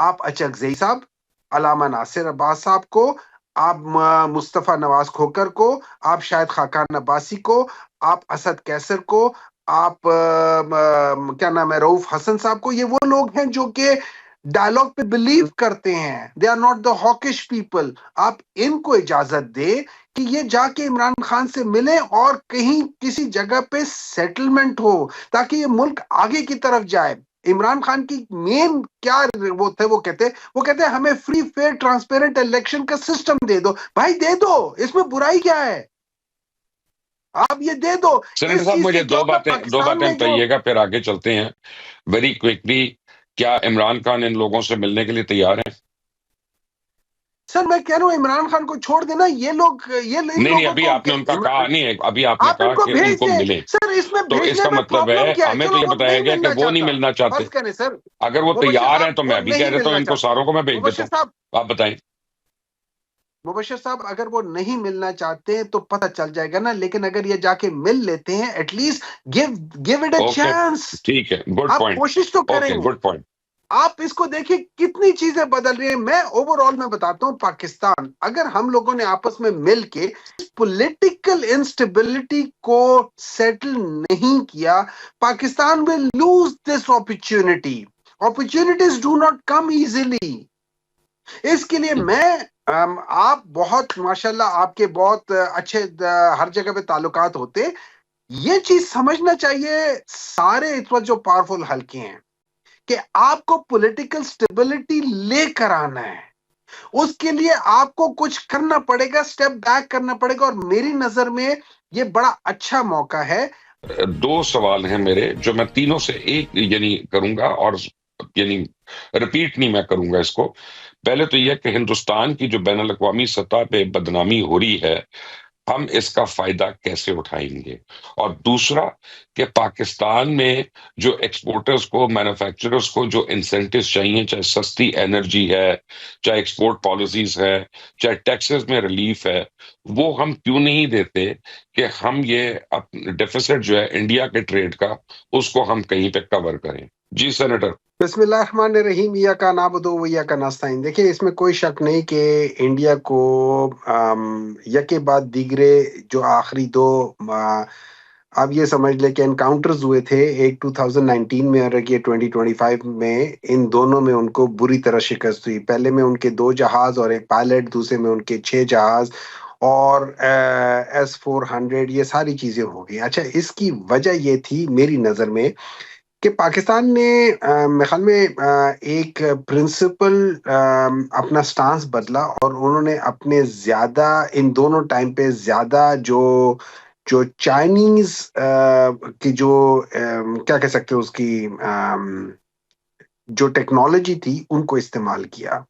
आप अचकज़ई साहब, अलामा नासिर अब्बास साहब को, आप मुस्तफ़ा नवाज खोकर को, आप शायद खाकान अब्बासी को, आप असद कैसर को, आप क्या नाम है, रऊफ हसन साहब को, ये वो लोग हैं जो कि डायलॉग पे बिलीव करते हैं। They are not the hawkish people. आप इनको इजाजत दे कि ये जाके इमरान खान से मिले और कहीं किसी जगह पे सेटलमेंट हो, ताकि ये मुल्क आगे की तरफ जाए। इमरान खान की मेन क्या वो थे, वो कहते हैं हमें फ्री फेयर ट्रांसपेरेंट इलेक्शन का सिस्टम दे दो। भाई दे दो, इसमें बुराई क्या है? आप ये दे दो। सेनेटर साहब, मुझे दो बातें बताइएगा, फिर आगे चलते हैं वेरी क्विकली। क्या इमरान खान इन लोगों से मिलने के लिए तैयार हैं? सर मैं कह रहा हूँ इमरान खान को छोड़ देना, ये लोग नहीं, अभी आपने उनका कहा नहीं है, अभी आपने कहा कि उनको मिले। सर इसमें तो इसका मतलब है हमें तो ये बताया गया कि वो नहीं मिलना चाहते। सर अगर वो तैयार हैं तो मैं भी कह देता हूँ इनको सारों को मैं भेज देता हूँ। आप बताएं मुबश्शिर साहब, अगर वो नहीं मिलना चाहते तो पता चल जाएगा ना, लेकिन अगर ये जाके मिल लेते हैं, at least give it a chance. ठीक है, गुड पॉइंट। कोशिश तो करेंगे। Good point. आप इसको देखिए कितनी चीजें बदल रही हैं। मैं ओवरऑल में बताता हूं, पाकिस्तान अगर हम लोगों ने आपस में मिल के पॉलिटिकल इंस्टेबिलिटी को सेटल नहीं किया, Pakistan will lose this opportunity. Opportunities do not come easily. इसके लिए मैं आप बहुत माशाल्लाह, आपके बहुत अच्छे हर जगह पे ताल्लुकात होते। ये चीज समझना चाहिए सारे इस वक्त जो पावरफुल हल्के हैं कि आपको पॉलिटिकल स्टेबिलिटी लेकर आना है। उसके लिए आपको कुछ करना पड़ेगा, स्टेप बैक करना पड़ेगा, और मेरी नजर में ये बड़ा अच्छा मौका है। दो सवाल हैं मेरे, जो मैं तीनों से एक यानी करूंगा, और यानी रिपीट नहीं मैं करूंगा इसको। पहले तो यह कि हिंदुस्तान की जो बैनुल अक़वामी सतह पे बदनामी हो रही है, हम इसका फायदा कैसे उठाएंगे? और दूसरा कि पाकिस्तान में जो एक्सपोर्टर्स को, मैन्युफैक्चरर्स को जो इंसेंटिव्स चाहिए, चाहे सस्ती एनर्जी है, चाहे एक्सपोर्ट पॉलिसीज है, चाहे टैक्सेस में रिलीफ है, वो हम क्यों नहीं देते कि हम ये डेफिसिट जो है इंडिया के ट्रेड का, उसको हम कहीं पे कवर करें? जी सेनेटर। बिस्मिल्लाहिर्रहमानिर्रहीम, या का नाबुदु व या का नस्ताइन। देखिए इसमें कोई शक नहीं कि इंडिया को यके बाद दीगरे जो आखिरी दो आप ये समझ ले कि एनकाउंटर्स हुए थे, एक 2019 में और एक ये 2025 में। इन दोनों में उनको बुरी तरह शिकस्त हुई। पहले में उनके 2 जहाज और एक पायलट, दूसरे में उनके 6 जहाज और S-400, ये सारी चीजें हो गई। अच्छा, इसकी वजह ये थी मेरी नजर में कि पाकिस्तान ने मेरे ख्याल में एक प्रिंसिपल अपना स्टांस बदला, और उन्होंने अपने ज्यादा इन दोनों टाइम पे ज्यादा जो जो चाइनीज की जो क्या कह सकते हो उसकी जो टेक्नोलॉजी थी उनको इस्तेमाल किया।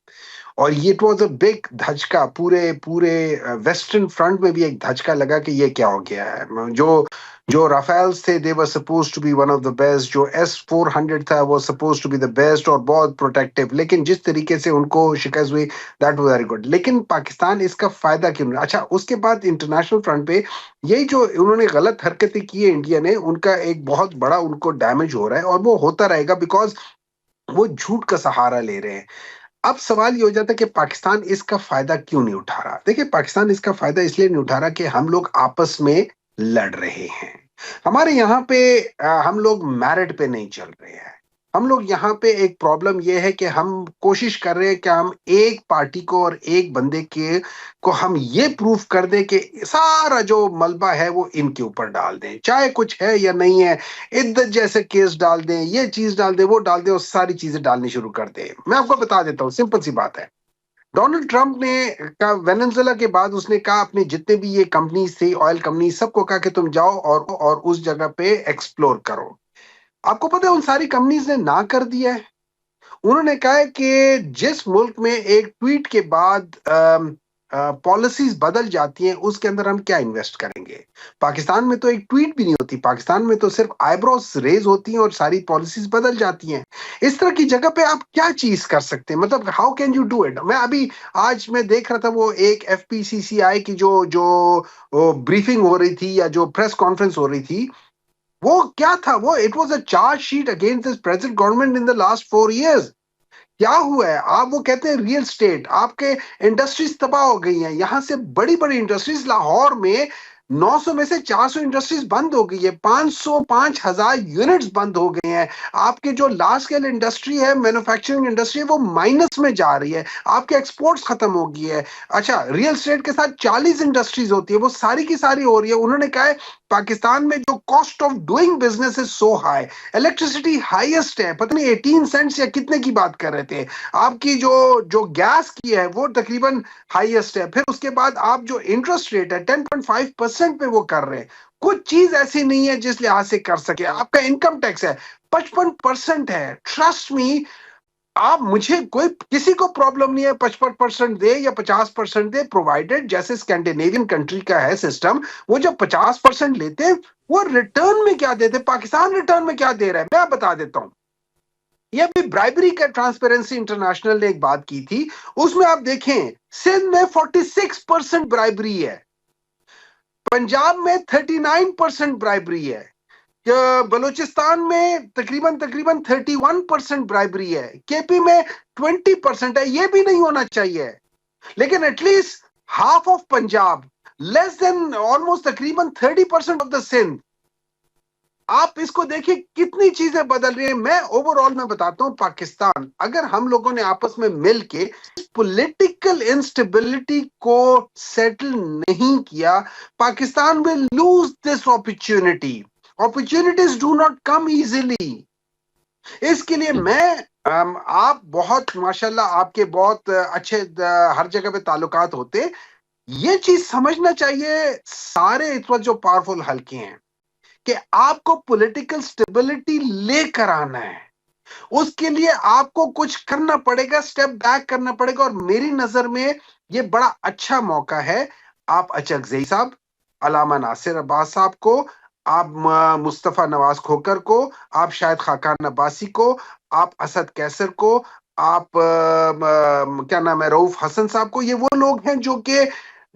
और ये इट वाज अ बिग धचका, पूरे पूरे वेस्टर्न फ्रंट में भी एक धचका लगा कि ये क्या हो गया है। जो जो राफेल्स थे, they were suppose to be one of the best. जो S-400 था वो suppose to be the best और बहुत प्रोटेक्टिव, लेकिन जिस तरीके से उनको शिकस्त हुई, दैट वाज वेरी गुड। लेकिन पाकिस्तान इसका फायदा क्यों नहीं? अच्छा, उसके बाद इंटरनेशनल फ्रंट पे यही जो उन्होंने गलत हरकतें की है इंडिया ने, उनका एक बहुत बड़ा उनको डैमेज हो रहा है, और वो होता रहेगा बिकॉज वो झूठ का सहारा ले रहे हैं। अब सवाल ये हो जाता है कि पाकिस्तान इसका फायदा क्यों नहीं उठा रहा? देखिए, पाकिस्तान इसका फायदा इसलिए नहीं उठा रहा कि हम लोग आपस में लड़ रहे हैं। हमारे यहाँ पे हम लोग मेरिट पे नहीं चल रहे हैं। हम लोग यहाँ पे एक प्रॉब्लम ये है कि हम कोशिश कर रहे हैं कि हम एक पार्टी को और एक बंदे के को हम ये प्रूफ कर दें कि सारा जो मलबा है वो इनके ऊपर डाल दें, चाहे कुछ है या नहीं है। इद्दत जैसे केस डाल दें, ये चीज डाल दें, वो डाल दें, और सारी चीजें डालनी शुरू कर दें। मैं आपको बता देता हूँ, सिंपल सी बात है। डोनाल्ड ट्रंप ने कहा वेनेजुएला के बाद, उसने कहा अपने जितने भी ये कंपनीज थी, ऑयल कंपनी, सबको कहा कि तुम जाओ और उस जगह पे एक्सप्लोर करो। आपको पता है उन सारी कंपनीज ने ना कर दिया है। उन्होंने कहा है कि जिस मुल्क में एक ट्वीट के बाद पॉलिसीज बदल जाती हैं, उसके अंदर हम क्या इन्वेस्ट करेंगे। पाकिस्तान में तो एक ट्वीट भी नहीं होती, पाकिस्तान में तो सिर्फ आईब्रोज रेज होती हैं और सारी पॉलिसीज बदल जाती हैं। इस तरह की जगह पे आप क्या चीज कर सकते हैं? मतलब how can you do it? मैं अभी आज मैं देख रहा था वो एक FPCCI की जो जो ब्रीफिंग हो रही थी या जो प्रेस कॉन्फ्रेंस हो रही थी, वो क्या था? वो it was a charge sheet against this present government in the last 4 years। क्या हुआ है? आप वो कहते हैं रियल स्टेट, आपके इंडस्ट्रीज तबाह हो गई हैं। यहां से बड़ी बड़ी इंडस्ट्रीज, लाहौर में 900 में से 400 इंडस्ट्रीज बंद हो गई है, 5,000 यूनिट्स बंद हो गए हैं। आपके जो लार्ज स्केल इंडस्ट्री है, मैन्युफैक्चरिंग इंडस्ट्री है, वो माइनस में जा रही है। आपके एक्सपोर्ट्स खत्म हो गई है। अच्छा, रियल एस्टेट के साथ 40 इंडस्ट्रीज होती है, वो सारी की सारी हो रही है। उन्होंने कहा है पाकिस्तान में जो cost of doing business is so high, electricity highest है, पता नहीं 18 सेंट्स या कितने की बात कर रहे थे। आपकी जो जो गैस की है वो तकरीबन हाईएस्ट है। फिर उसके बाद आप जो इंटरेस्ट रेट है 10.5% पे वो कर रहे हैं। कुछ चीज ऐसी नहीं है जिस लिहाज से कर सके। आपका इनकम टैक्स है 55% है। ट्रस्ट मी, आप, मुझे कोई, किसी को प्रॉब्लम नहीं है 55% दे या 50% दे, प्रोवाइडेड जैसे स्कैंडिनेवियन कंट्री का है सिस्टम, वो जब 50% लेते हैं वो रिटर्न में क्या देते हैं? पाकिस्तान रिटर्न में क्या दे रहा है मैं बता देता हूं। ये अभी ब्राइबरी का ट्रांसपेरेंसी इंटरनेशनल ने एक बात की थी, उसमें आप देखें सिंध में 46% ब्राइबरी है, पंजाब में 39% ब्राइबरी है, बलूचिस्तान में तकरीबन 31% ब्राइबरी है, केपी में 20% है। ये भी नहीं होना चाहिए, लेकिन at least half of Punjab, less than almost तकरीबन 30% ऑफ द सिंध। आप इसको देखिए कितनी चीजें बदल रही हैं। मैं ओवरऑल में बताता हूं, पाकिस्तान अगर हम लोगों ने आपस में मिल के पॉलिटिकल इंस्टेबिलिटी को सेटल नहीं किया, Pakistan will lose this opportunity. Opportunities do not come easily. इसके लिए मैं आप बहुत माशाल्लाह, आपके बहुत अच्छे हर जगह पे ताल्लुकात होते। ये चीज समझना चाहिए सारे इस वक्त जो पावरफुल हल्के हैं कि आपको पॉलिटिकल स्टेबिलिटी लेकर आना है। उसके लिए आपको कुछ करना पड़ेगा, स्टेप बैक करना पड़ेगा। और मेरी नजर में ये बड़ा अच्छा मौका है। आप अचकजई साहब, अलामा नासिर अब्बास साहब को, आप मुस्तफा नवाज खोकर को, आप शायद खाकान अब्बासी को, आप असद कैसर को, आप क्या नाम है, रऊफ हसन साहब को, ये वो लोग हैं जो कि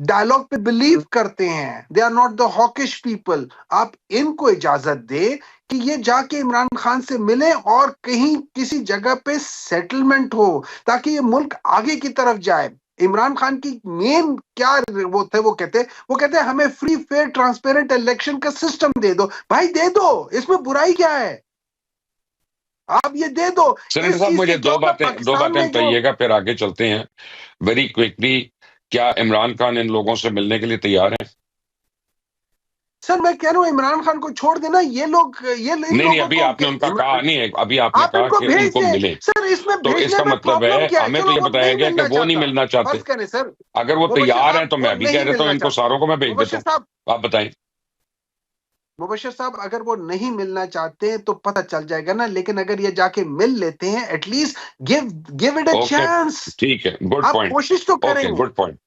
डायलॉग पे बिलीव करते हैं। They are not the hawkish people. आप इनको इजाजत दे कि ये जाके इमरान खान से मिले और कहीं किसी जगह पे सेटलमेंट हो, ताकि ये मुल्क आगे की तरफ जाए। इमरान खान की मेन क्या वो थे, वो कहते हैं हमें फ्री फेयर ट्रांसपेरेंट इलेक्शन का सिस्टम दे दो। भाई दे दो, इसमें बुराई क्या है? आप ये दे दो। सेनेटर साहब, मुझे दो बातें बताइएगा, फिर आगे चलते हैं वेरी क्विकली। क्या इमरान खान इन लोगों से मिलने के लिए तैयार हैं? सर मैं कह रहा हूँ इमरान खान को छोड़ देना, ये लोग नहीं, अभी आपने उनका कहा नहीं है, अभी आपने कहा कि उनको मिले। सर इसमें तो इसका मतलब है हमें तो ये बताया गया कि वो नहीं मिलना चाहते। सर अगर वो तैयार हैं तो मैं अभी कह देता हूँ इनको सारों को मैं भेज देता हूँ। आप बताएं मुबशिर साहब, अगर वो नहीं मिलना चाहते तो पता चल जाएगा ना। लेकिन अगर ये जाके मिल लेते हैं, at least give it a chance. ठीक है, गुड पॉइंट, कोशिश तो करें। Good point.